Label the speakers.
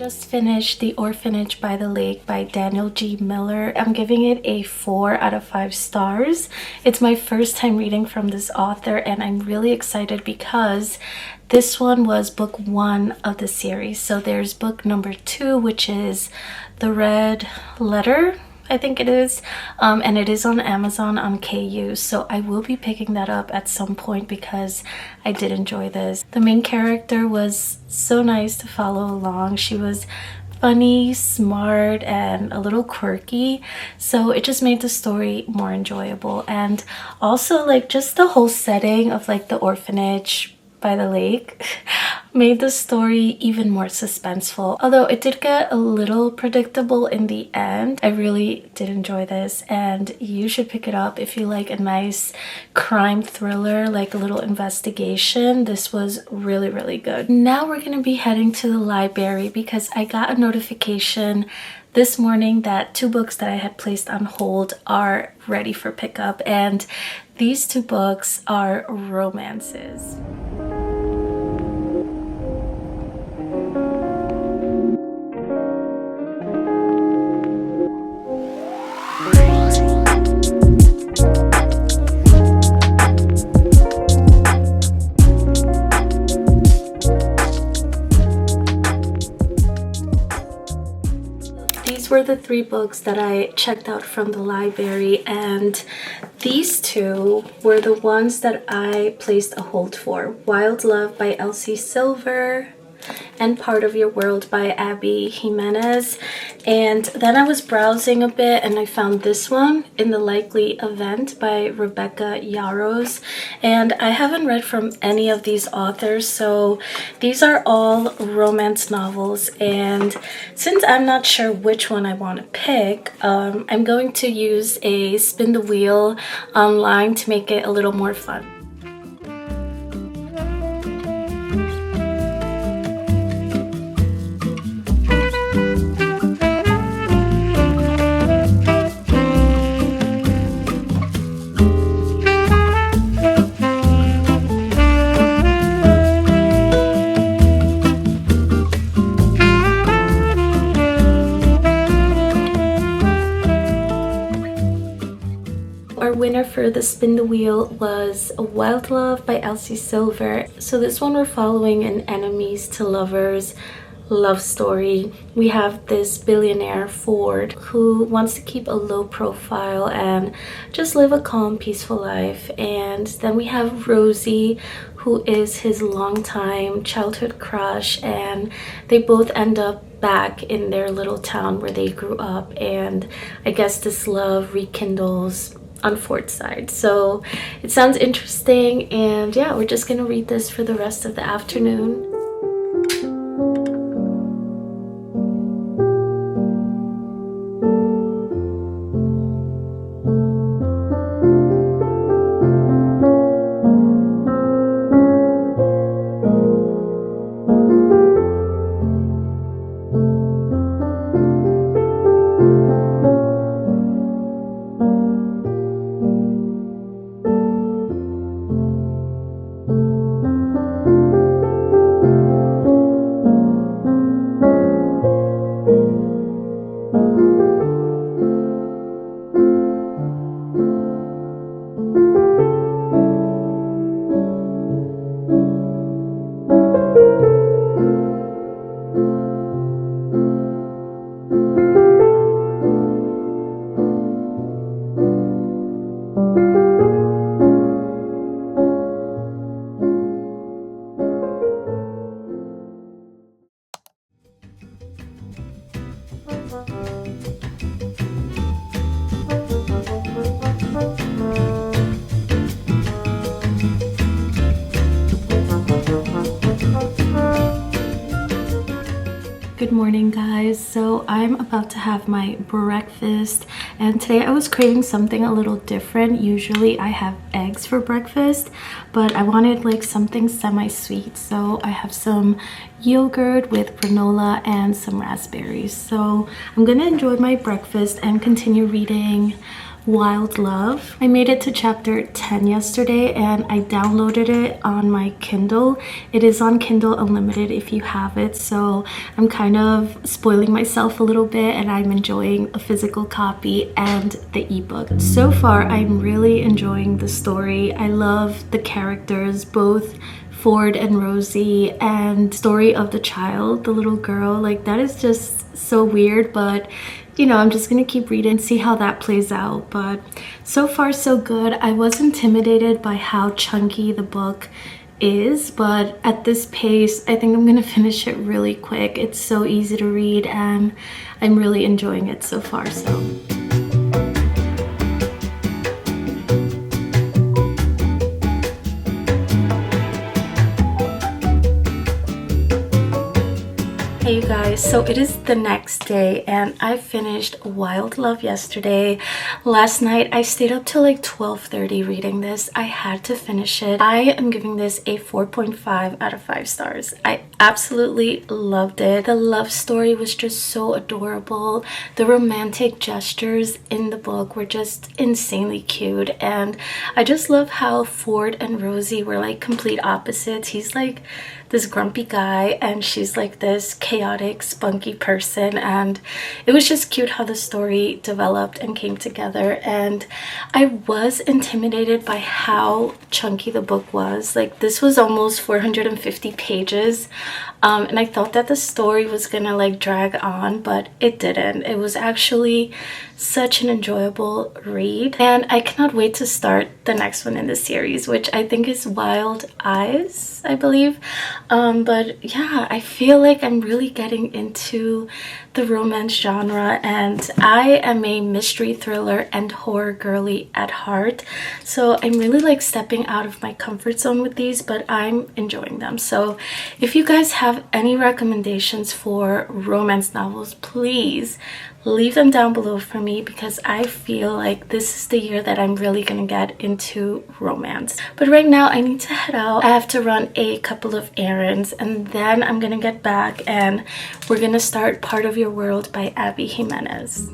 Speaker 1: just finished The Orphanage by the Lake by Daniel G. Miller. I'm giving it a 4 out of 5 stars. It's my first time reading from this author, and I'm really excited because this one was book 1 of the series. So there's book number 2, which is The Red Letter, I think it is, and it is on Amazon on KU, so I will be picking that up at some point because I did enjoy this. The main character was so nice to follow along. She was funny, smart, and a little quirky, so it just made the story more enjoyable. And also, like, just the whole setting of like the orphanage by the lake made the story even more suspenseful, although it did get a little predictable in the end. I really did enjoy this, and you should pick it up if you like a nice crime thriller, like a little investigation. This was really, really good. Now we're gonna be heading to the library because I got a notification this morning that 2 books that I had placed on hold are ready for pickup, and these 2 books are romances. These were the 3 books that I checked out from the library, and these 2 were the ones that I placed a hold for. Wild Love by Elsie Silver and Part of Your World by Abby Jimenez. And then I was browsing a bit and I found this one, In the Likely Event by Rebecca Yarros. And I haven't read from any of these authors, so these are all romance novels. And since I'm not sure which one I want to pick, I'm going to use a spin the wheel online to make it a little more fun. Our winner for the spin the wheel was Wild Love by Elsie Silver. So this one, we're following an enemies to lovers love story. We have this billionaire Ford who wants to keep a low profile and just live a calm, peaceful life. And then we have Rosie, who is his longtime childhood crush, and they both end up back in their little town where they grew up, and I guess this love rekindles on Ford's side. So it sounds interesting, and yeah, we're just gonna read this for the rest of the afternoon. Good morning, guys. So I'm about to have my breakfast, and today I was craving something a little different. Usually I have eggs for breakfast, but I wanted like something semi-sweet, so I have some yogurt with granola and some raspberries. So I'm gonna enjoy my breakfast and continue reading Wild Love. I made it to chapter 10 yesterday and I downloaded it on my Kindle. It is on Kindle Unlimited if you have it, so I'm kind of spoiling myself a little bit and I'm enjoying a physical copy and the ebook. So far, I'm really enjoying the story. I love the characters, both Ford and Rosie, and story of the child, the little girl. Like, that is just so weird, but you know, I'm just gonna keep reading and see how that plays out. But so far so good. I was intimidated by how chunky the book is, but at this pace I think I'm gonna finish it really quick. It's so easy to read and I'm really enjoying it so far. So hey you guys, so it is the next day and I finished Wild Love yesterday. Last night I stayed up till like 12:30 reading this. I had to finish it. I am giving this a 4.5 out of 5 stars. I absolutely loved it. The love story was just so adorable. The romantic gestures in the book were just insanely cute, and I just love how Ford and Rosie were like complete opposites. He's like this grumpy guy and she's like this chaotic, spunky person, and it was just cute how the story developed and came together. And I was intimidated by how chunky the book was. Like, this was almost 450 pages, and I thought that the story was gonna like drag on, but it didn't. It was actually such an enjoyable read, and I cannot wait to start the next one in the series, which I think is Wild Eyes, I believe. But yeah, I feel like I'm really getting into the romance genre, and I am a mystery thriller and horror girly at heart, so I'm really like stepping out of my comfort zone with these, but I'm enjoying them. So if you guys have any recommendations for romance novels, please leave them down below for me, because I feel like this is the year that I'm really gonna get into romance. But right now I need to head out. I have to run a couple of errands and then I'm gonna get back and we're gonna start Part of Your World by Abby Jimenez.